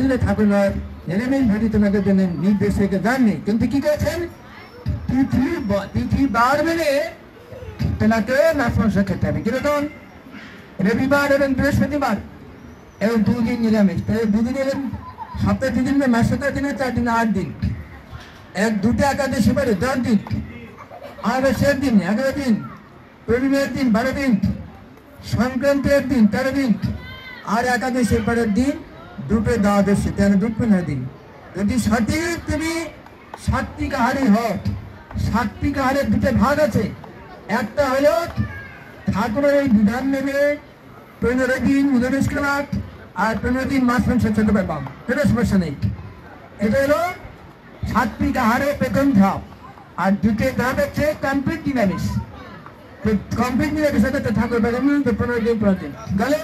দিলে ঠাকুর নিরামিষ ভোজী তোমাদের জন্য নির্দেশ রেখে যাননি, কিন্তু কি করেছেন তিথি বার মেনে তেনাকে মাছ মাংস খেতে হবে। কিরকম? রবিবার এবং বৃহস্পতিবার এবং 2 দিন নিরামিষ, তাহলে 2 দিন এবং সপ্তাহে 2 দিন মাস সপ্তাহ দিনে 4 দিন 8 দিন, দুটো একাদশী পরে 10 দিন, আমাবস্যার দিন 11 দিন, পূর্ণিমার দিন 12 দিন, সংক্রান্তির দিন 13 দিন, আর একাদশীর পরের দিন দুটো দ্বাদশী 13 দিন। যদি সঠিক তুমি সাত্বিক আহারী হও, সাত্বিক আহারের দুটো ভাগ আছে, একটা হলো ঠাকুরের এই বিধান নেবে 15 দিন নিরামিষ খাওয়া আর 15 দিন মাছ মাংস খেতে পারবাম, কোনো সমস্যা নেই। এটা হলো সাত্বিক আহারের প্রথম ধাপ। আর দ্বিতীয় ধাপ হচ্ছে কমপ্লিট নিরামিষ। কমপ্লিট নিরামিষ ঠাকুর বেড়ে 15 দিন গেল।